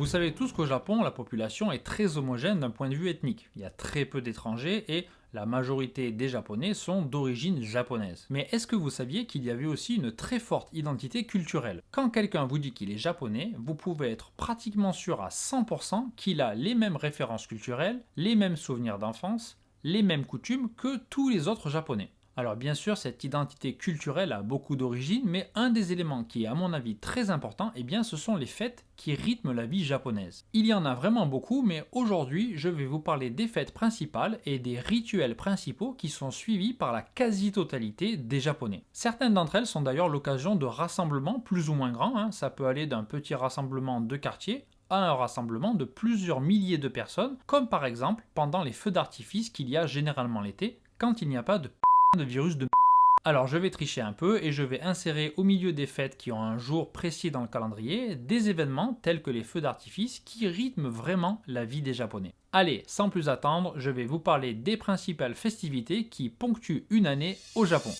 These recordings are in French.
Vous savez tous qu'au Japon, la population est très homogène d'un point de vue ethnique. Il y a très peu d'étrangers et la majorité des Japonais sont d'origine japonaise. Mais est-ce que vous saviez qu'il y avait aussi une très forte identité culturelle? Quand quelqu'un vous dit qu'il est japonais, vous pouvez être pratiquement sûr à 100% qu'il a les mêmes références culturelles, les mêmes souvenirs d'enfance, les mêmes coutumes que tous les autres Japonais. Alors bien sûr, cette identité culturelle a beaucoup d'origines, mais un des éléments qui est à mon avis très important, eh bien, ce sont les fêtes qui rythment la vie japonaise. Il y en a vraiment beaucoup, mais aujourd'hui, je vais vous parler des fêtes principales et des rituels principaux qui sont suivis par la quasi-totalité des Japonais. Certaines d'entre elles sont d'ailleurs l'occasion de rassemblements plus ou moins grands, ça peut aller d'un petit rassemblement de quartier à un rassemblement de plusieurs milliers de personnes, comme par exemple pendant les feux d'artifice qu'il y a généralement l'été, quand il n'y a pas de virus de. Alors je vais tricher un peu et je vais insérer au milieu des fêtes qui ont un jour précis dans le calendrier des événements tels que les feux d'artifice qui rythment vraiment la vie des Japonais. Allez, sans plus attendre, je vais vous parler des principales festivités qui ponctuent une année au Japon.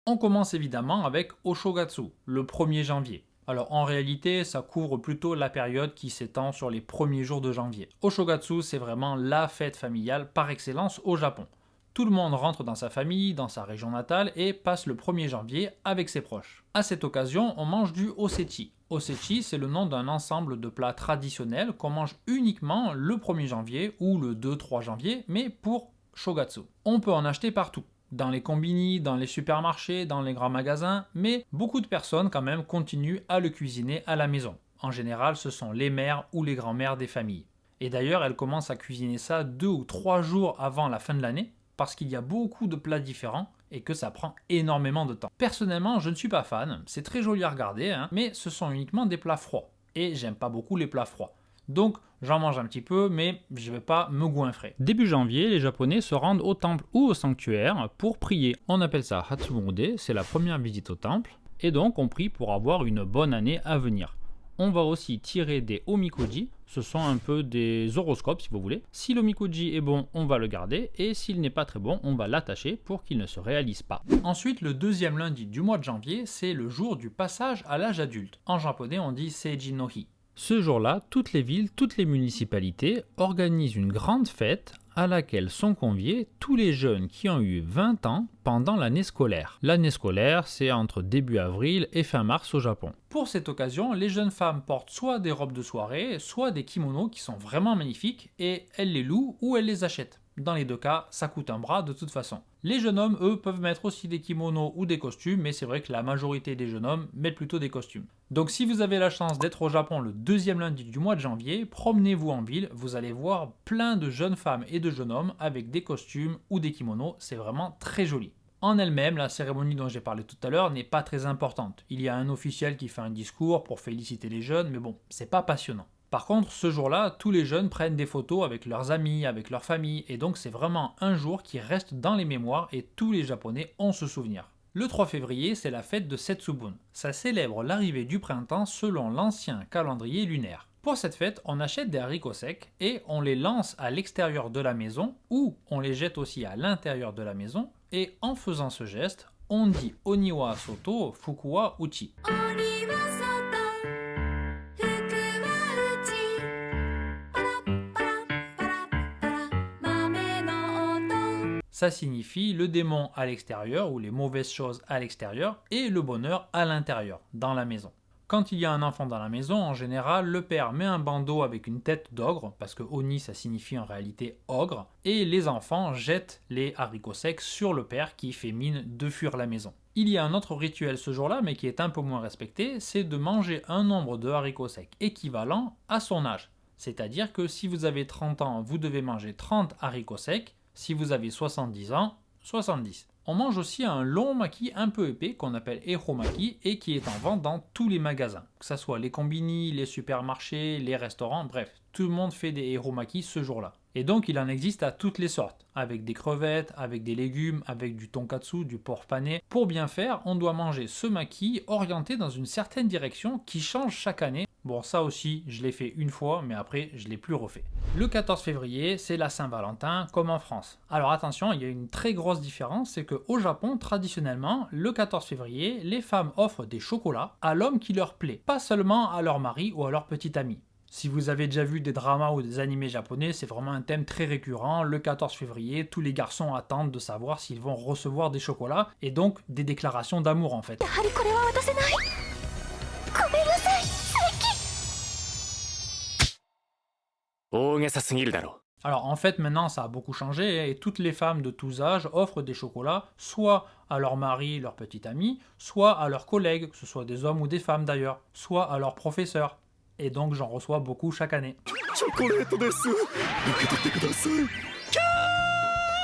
On commence évidemment avec Oshogatsu, le 1er janvier. Alors en réalité, ça couvre plutôt la période qui s'étend sur les premiers jours de janvier. Oshogatsu, c'est vraiment la fête familiale par excellence au Japon. Tout le monde rentre dans sa famille, dans sa région natale et passe le 1er janvier avec ses proches. À cette occasion, on mange du osechi. Osechi, c'est le nom d'un ensemble de plats traditionnels qu'on mange uniquement le 1er janvier ou le 2-3 janvier, mais pour Shogatsu. On peut en acheter partout. Dans les combini, dans les supermarchés, dans les grands magasins, mais beaucoup de personnes quand même continuent à le cuisiner à la maison. En général, ce sont les mères ou les grands-mères des familles. Et d'ailleurs, elles commencent à cuisiner ça 2 ou 3 jours avant la fin de l'année, parce qu'il y a beaucoup de plats différents et que ça prend énormément de temps. Personnellement, je ne suis pas fan, c'est très joli à regarder, mais ce sont uniquement des plats froids. Et j'aime pas beaucoup les plats froids. Donc, j'en mange un petit peu, mais je ne vais pas me goinfrer. Début janvier, les Japonais se rendent au temple ou au sanctuaire pour prier. On appelle ça Hatsumode, c'est la première visite au temple, et donc on prie pour avoir une bonne année à venir. On va aussi tirer des omikoji, ce sont un peu des horoscopes si vous voulez. Si l'omikoji est bon, on va le garder, et s'il n'est pas très bon, on va l'attacher pour qu'il ne se réalise pas. Ensuite, le deuxième lundi du mois de janvier, c'est le jour du passage à l'âge adulte. En japonais, on dit Seiji no Hi. Ce jour-là, toutes les villes, toutes les municipalités organisent une grande fête à laquelle sont conviés tous les jeunes qui ont eu 20 ans pendant l'année scolaire. L'année scolaire, c'est entre début avril et fin mars au Japon. Pour cette occasion, les jeunes femmes portent soit des robes de soirée, soit des kimonos qui sont vraiment magnifiques et elles les louent ou elles les achètent. Dans les deux cas, ça coûte un bras de toute façon. Les jeunes hommes, eux, peuvent mettre aussi des kimonos ou des costumes, mais c'est vrai que la majorité des jeunes hommes mettent plutôt des costumes. Donc si vous avez la chance d'être au Japon le deuxième lundi du mois de janvier, promenez-vous en ville, vous allez voir plein de jeunes femmes et de jeunes hommes avec des costumes ou des kimonos, c'est vraiment très joli. En elle-même, la cérémonie dont j'ai parlé tout à l'heure n'est pas très importante. Il y a un officiel qui fait un discours pour féliciter les jeunes, mais bon, c'est pas passionnant. Par contre, ce jour-là, tous les jeunes prennent des photos avec leurs amis, avec leur famille, et donc c'est vraiment un jour qui reste dans les mémoires et tous les Japonais ont ce souvenir. Le 3 février, c'est la fête de Setsubun. Ça célèbre l'arrivée du printemps selon l'ancien calendrier lunaire. Pour cette fête, on achète des haricots secs et on les lance à l'extérieur de la maison ou on les jette aussi à l'intérieur de la maison et en faisant ce geste, on dit Oniwa Soto Fukuwa Uchi. Ça signifie le démon à l'extérieur ou les mauvaises choses à l'extérieur et le bonheur à l'intérieur, dans la maison. Quand il y a un enfant dans la maison, en général, le père met un bandeau avec une tête d'ogre, parce que Oni ça signifie en réalité ogre, et les enfants jettent les haricots secs sur le père qui fait mine de fuir la maison. Il y a un autre rituel ce jour-là, mais qui est un peu moins respecté, c'est de manger un nombre de haricots secs équivalent à son âge. C'est-à-dire que si vous avez 30 ans, vous devez manger 30 haricots secs. Si vous avez 70 ans, 70. On mange aussi un long maki un peu épais qu'on appelle ehomaki et qui est en vente dans tous les magasins. Que ce soit les combini, les supermarchés, les restaurants, bref, tout le monde fait des ehomaki ce jour-là. Et donc il en existe à toutes les sortes, avec des crevettes, avec des légumes, avec du tonkatsu, du porc pané. Pour bien faire, on doit manger ce maki orienté dans une certaine direction qui change chaque année Bon, ça aussi, je l'ai fait une fois, mais après, je ne l'ai plus refait. Le 14 février, c'est la Saint-Valentin, comme en France. Alors attention, il y a une très grosse différence, c'est qu'au Japon, traditionnellement, le 14 février, les femmes offrent des chocolats à l'homme qui leur plaît, pas seulement à leur mari ou à leur petit ami. Si vous avez déjà vu des dramas ou des animés japonais, c'est vraiment un thème très récurrent. Le 14 février, tous les garçons attendent de savoir s'ils vont recevoir des chocolats, et donc des déclarations d'amour en fait. 大げさすぎるだろ。 Alors en fait maintenant ça a beaucoup changé et toutes les femmes de tous âges offrent des chocolats soit à leur mari, leur petit ami, soit à leurs collègues, que ce soit des hommes ou des femmes d'ailleurs, soit à leurs professeurs. Et donc j'en reçois beaucoup chaque année. チョコレートです。受け取ってください。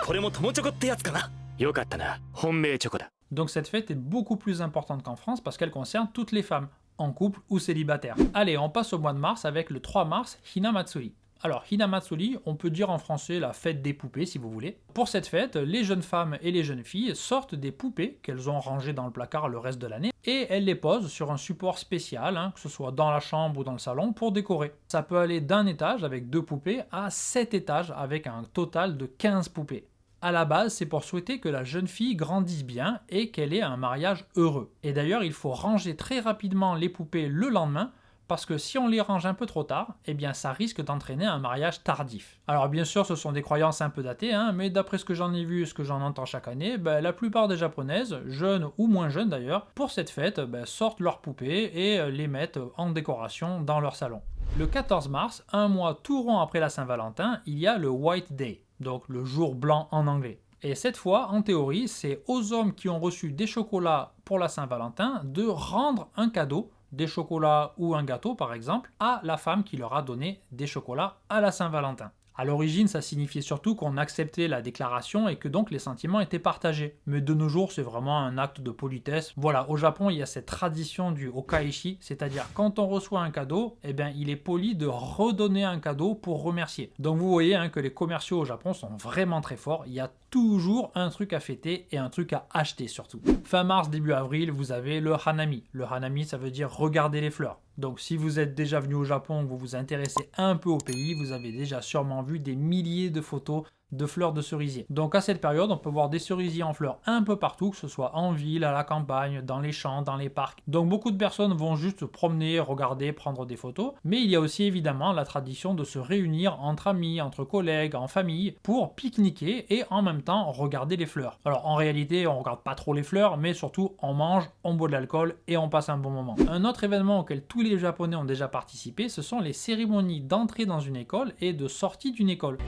これも友チョコってやつかな。よかったな。本命チョコだ。 Donc cette fête est beaucoup plus importante qu'en France parce qu'elle concerne toutes les femmes, en couple ou célibataire. Allez, on passe au mois de mars avec le 3 mars, Hinamatsuri. Alors, Hinamatsuri, on peut dire en français la fête des poupées si vous voulez. Pour cette fête, les jeunes femmes et les jeunes filles sortent des poupées qu'elles ont rangées dans le placard le reste de l'année et elles les posent sur un support spécial, que ce soit dans la chambre ou dans le salon, pour décorer. Ça peut aller d'un étage avec 2 poupées à 7 étages avec un total de 15 poupées. À la base, c'est pour souhaiter que la jeune fille grandisse bien et qu'elle ait un mariage heureux. Et d'ailleurs, il faut ranger très rapidement les poupées le lendemain, parce que si on les range un peu trop tard, eh bien ça risque d'entraîner un mariage tardif. Alors bien sûr, ce sont des croyances un peu datées, mais d'après ce que j'en ai vu et ce que j'en entends chaque année, la plupart des japonaises, jeunes ou moins jeunes d'ailleurs, pour cette fête, sortent leurs poupées et les mettent en décoration dans leur salon. Le 14 mars, un mois tout rond après la Saint-Valentin, il y a le White Day, donc le jour blanc en anglais. Et cette fois, en théorie, c'est aux hommes qui ont reçu des chocolats pour la Saint-Valentin de rendre un cadeau, des chocolats ou un gâteau par exemple, à la femme qui leur a donné des chocolats à la Saint-Valentin. À l'origine, ça signifiait surtout qu'on acceptait la déclaration et que donc les sentiments étaient partagés. Mais de nos jours, c'est vraiment un acte de politesse. Voilà, au Japon, il y a cette tradition du okaishi, c'est-à-dire quand on reçoit un cadeau, eh bien, il est poli de redonner un cadeau pour remercier. Donc vous voyez que les commerciaux au Japon sont vraiment très forts. Il y a toujours un truc à fêter et un truc à acheter surtout. Fin mars, début avril, vous avez le hanami. Le hanami, ça veut dire regarder les fleurs. Donc si vous êtes déjà venu au Japon, que vous vous intéressez un peu au pays, vous avez déjà sûrement vu des milliers de photos de fleurs de cerisier. Donc à cette période, on peut voir des cerisiers en fleurs un peu partout, que ce soit en ville, à la campagne, dans les champs, dans les parcs. Donc beaucoup de personnes vont juste se promener, regarder, prendre des photos. Mais il y a aussi évidemment la tradition de se réunir entre amis, entre collègues, en famille, pour pique-niquer et en même temps regarder les fleurs. Alors en réalité, on regarde pas trop les fleurs, mais surtout on mange, on boit de l'alcool et on passe un bon moment. Un autre événement auquel tous les Japonais ont déjà participé, ce sont les cérémonies d'entrée dans une école et de sortie d'une école.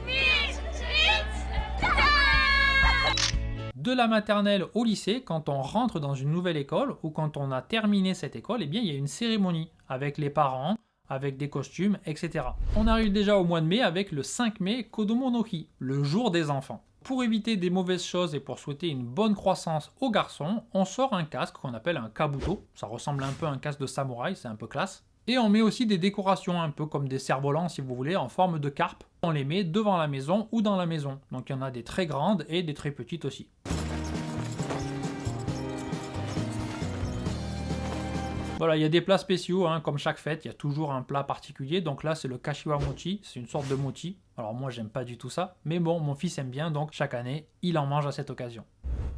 De la maternelle au lycée, quand on rentre dans une nouvelle école ou quand on a terminé cette école, eh bien il y a une cérémonie avec les parents, avec des costumes, etc. On arrive déjà au mois de mai avec le 5 mai Kodomo no Hi, le jour des enfants. Pour éviter des mauvaises choses et pour souhaiter une bonne croissance aux garçons, on sort un casque qu'on appelle un kabuto. Ça ressemble un peu à un casque de samouraï, c'est un peu classe. Et on met aussi des décorations, un peu comme des cerfs-volants si vous voulez, en forme de carpe. On les met devant la maison ou dans la maison. Donc il y en a des très grandes et des très petites aussi. Voilà, il y a des plats spéciaux, comme chaque fête, il y a toujours un plat particulier. Donc là, c'est le kashiwa mochi, c'est une sorte de mochi. Alors moi, j'aime pas du tout ça, mais bon, mon fils aime bien, donc chaque année, il en mange à cette occasion.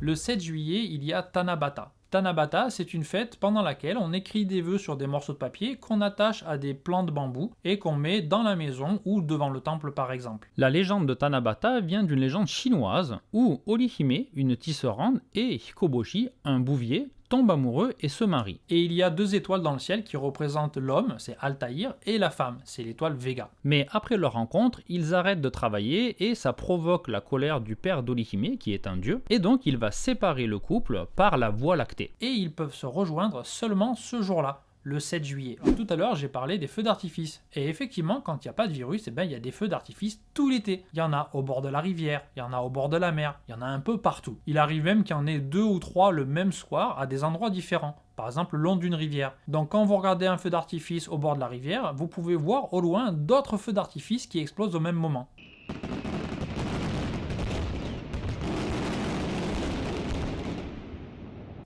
Le 7 juillet, il y a Tanabata. Tanabata, c'est une fête pendant laquelle on écrit des vœux sur des morceaux de papier qu'on attache à des plants de bambou et qu'on met dans la maison ou devant le temple par exemple. La légende de Tanabata vient d'une légende chinoise où Orihime, une tisserande, et Hikoboshi, un bouvier, tombent amoureux et se marient. Et il y a 2 étoiles dans le ciel qui représentent l'homme, c'est Altaïr, et la femme, c'est l'étoile Vega. Mais après leur rencontre, ils arrêtent de travailler et ça provoque la colère du père d'Orihime, qui est un dieu, et donc il va séparer le couple par la voie lactée. Et ils peuvent se rejoindre seulement ce jour-là, le 7 juillet. Alors, tout à l'heure, j'ai parlé des feux d'artifice. Et effectivement, quand il n'y a pas de virus, il y a des feux d'artifice tout l'été. Il y en a au bord de la rivière, il y en a au bord de la mer, il y en a un peu partout. Il arrive même qu'il y en ait 2 ou 3 le même soir à des endroits différents. Par exemple, le long d'une rivière. Donc quand vous regardez un feu d'artifice au bord de la rivière, vous pouvez voir au loin d'autres feux d'artifice qui explosent au même moment.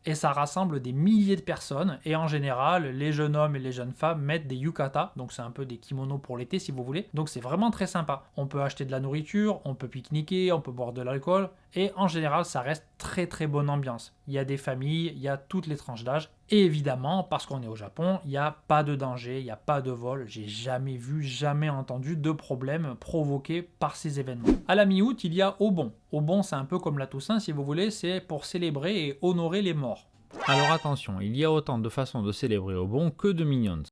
et ça rassemble des milliers de personnes et en général les jeunes hommes et les jeunes femmes mettent des yukata, donc c'est un peu des kimonos pour l'été si vous voulez, donc c'est vraiment très sympa. On peut acheter de la nourriture, on peut pique-niquer, on peut boire de l'alcool et en général ça reste très très bonne ambiance. Il y a des familles, il y a toutes les tranches d'âge et évidemment parce qu'on est au Japon, il n'y a pas de danger, il n'y a pas de vol, j'ai jamais vu, jamais entendu de problème provoqué par ces événements. À la mi-août, il y a Obon. Obon c'est un peu comme la Toussaint si vous voulez, c'est pour célébrer et honorer les morts. Alors attention, il y a autant de façons de célébrer Obon que de Minions.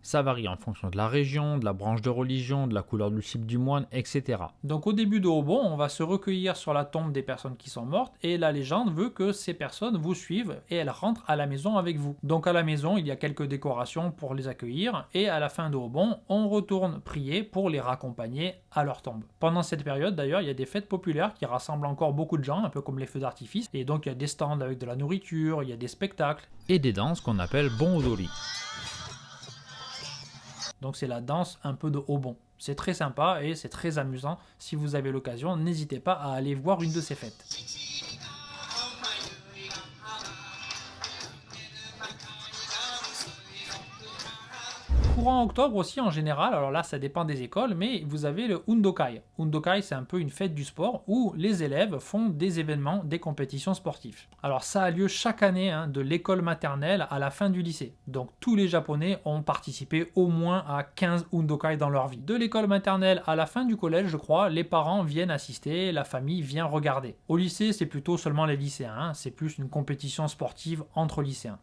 Ça varie en fonction de la région, de la branche de religion, de la couleur du slip du moine, etc. Donc au début de Obon, on va se recueillir sur la tombe des personnes qui sont mortes et la légende veut que ces personnes vous suivent et elles rentrent à la maison avec vous. Donc à la maison, il y a quelques décorations pour les accueillir et à la fin de Obon, on retourne prier pour les raccompagner à leur tombe. Pendant cette période d'ailleurs, il y a des fêtes populaires qui rassemblent encore beaucoup de gens, un peu comme les feux d'artifice, et donc il y a des stands avec de la nourriture, il y a des spectacles et des danses qu'on appelle bon odori. Donc c'est la danse un peu de Obon. C'est très sympa et c'est très amusant. Si vous avez l'occasion, n'hésitez pas à aller voir une de ces fêtes. Courant octobre aussi en général, alors là ça dépend des écoles, mais vous avez le Undokai. Undokai c'est un peu une fête du sport où les élèves font des événements, des compétitions sportives. Alors ça a lieu chaque année de l'école maternelle à la fin du lycée. Donc tous les Japonais ont participé au moins à 15 Undokai dans leur vie. De l'école maternelle à la fin du collège je crois, les parents viennent assister, la famille vient regarder. Au lycée c'est plutôt seulement les lycéens, c'est plus une compétition sportive entre lycéens.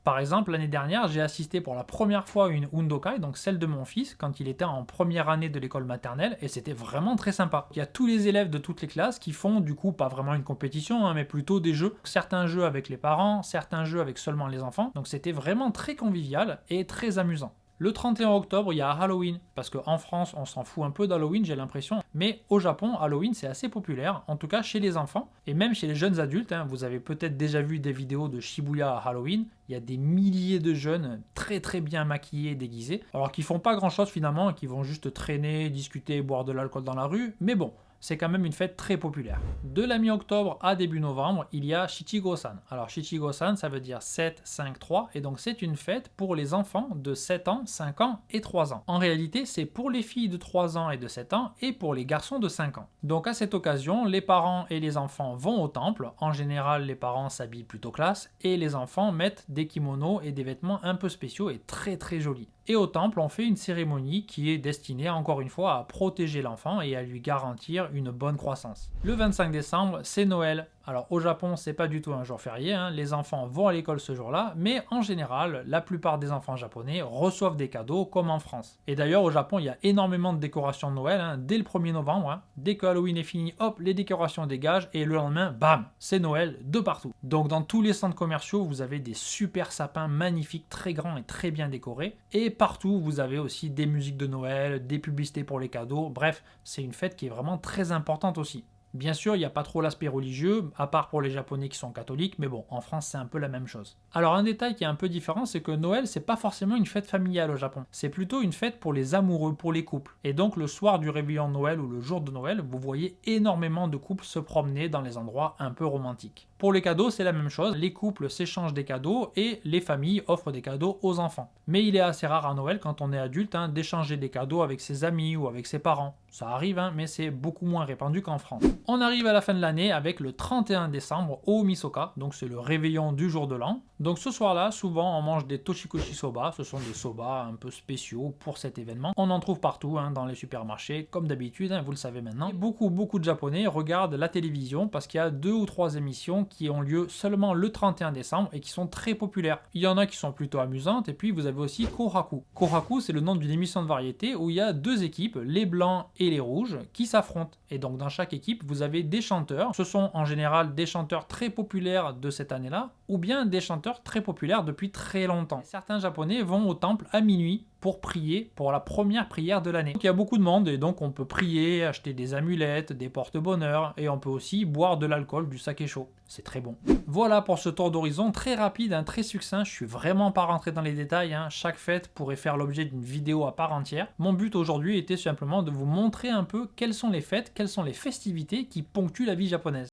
Par exemple, l'année dernière, j'ai assisté pour la première fois à une Undokai, donc celle de mon fils, quand il était en première année de l'école maternelle, et c'était vraiment très sympa. Il y a tous les élèves de toutes les classes qui font du coup pas vraiment une compétition, mais plutôt des jeux. Certains jeux avec les parents, certains jeux avec seulement les enfants, donc c'était vraiment très convivial et très amusant. Le 31 octobre, il y a Halloween, parce qu'en France, on s'en fout un peu d'Halloween, j'ai l'impression, mais au Japon, Halloween, c'est assez populaire, en tout cas chez les enfants, et même chez les jeunes adultes. Vous avez peut-être déjà vu des vidéos de Shibuya à Halloween, il y a des milliers de jeunes très très bien maquillés, déguisés, alors qu'ils font pas grand-chose finalement, et qui vont juste traîner, discuter, boire de l'alcool dans la rue, mais bon, c'est quand même une fête très populaire. De la mi-octobre à début novembre, il y a Shichigo-san. Alors Shichigo-san, ça veut dire 7, 5, 3, et donc c'est une fête pour les enfants de 7 ans, 5 ans et 3 ans. En réalité, c'est pour les filles de 3 ans et de 7 ans, et pour les garçons de 5 ans. Donc à cette occasion, les parents et les enfants vont au temple. En général, les parents s'habillent plutôt classe, et les enfants mettent des kimonos et des vêtements un peu spéciaux et très très jolis. Et au temple, on fait une cérémonie qui est destinée encore une fois à protéger l'enfant et à lui garantir une bonne croissance. Le 25 décembre, c'est Noël. Alors au Japon, c'est pas du tout un jour férié, les enfants vont à l'école ce jour-là, mais en général, la plupart des enfants japonais reçoivent des cadeaux comme en France. Et d'ailleurs, au Japon, il y a énormément de décorations de Noël, dès le 1er novembre. Dès que Halloween est fini, hop, les décorations dégagent, et le lendemain, bam, c'est Noël de partout. Donc dans tous les centres commerciaux, vous avez des super sapins magnifiques, très grands et très bien décorés, et partout, vous avez aussi des musiques de Noël, des publicités pour les cadeaux, bref, c'est une fête qui est vraiment très importante aussi. Bien sûr, il n'y a pas trop l'aspect religieux, à part pour les Japonais qui sont catholiques, mais bon, en France, c'est un peu la même chose. Alors un détail qui est un peu différent, c'est que Noël, c'est pas forcément une fête familiale au Japon. C'est plutôt une fête pour les amoureux, pour les couples. Et donc le soir du réveillon de Noël ou le jour de Noël, vous voyez énormément de couples se promener dans les endroits un peu romantiques. Pour les cadeaux, c'est la même chose, les couples s'échangent des cadeaux et les familles offrent des cadeaux aux enfants. Mais il est assez rare à Noël, quand on est adulte, d'échanger des cadeaux avec ses amis ou avec ses parents. Ça arrive, mais c'est beaucoup moins répandu qu'en France. On arrive à la fin de l'année avec le 31 décembre au Misoka, donc c'est le réveillon du jour de l'an. Donc ce soir-là, souvent on mange des toshikoshi soba, ce sont des soba un peu spéciaux pour cet événement. On en trouve partout dans les supermarchés, comme d'habitude, vous le savez maintenant. Et beaucoup de Japonais regardent la télévision parce qu'il y a 2 ou 3 émissions qui ont lieu seulement le 31 décembre et qui sont très populaires. Il y en a qui sont plutôt amusantes et puis vous avez aussi Kohaku. Kohaku, c'est le nom d'une émission de variété où il y a 2 équipes, les blancs et les rouges, qui s'affrontent. Et donc dans chaque équipe, vous avez des chanteurs. Ce sont en général des chanteurs très populaires de cette année-là, ou bien des chanteurs très populaires depuis très longtemps. Certains Japonais vont au temple à minuit pour prier pour la première prière de l'année. Il y a beaucoup de monde et donc on peut prier, acheter des amulettes, des porte-bonheur et on peut aussi boire de l'alcool, du saké chaud. C'est très bon. Voilà pour ce tour d'horizon très rapide, très succinct. Je suis vraiment pas rentré dans les détails. Chaque fête pourrait faire l'objet d'une vidéo à part entière. Mon but aujourd'hui était simplement de vous montrer un peu quelles sont les fêtes, quelles sont les festivités qui ponctuent la vie japonaise.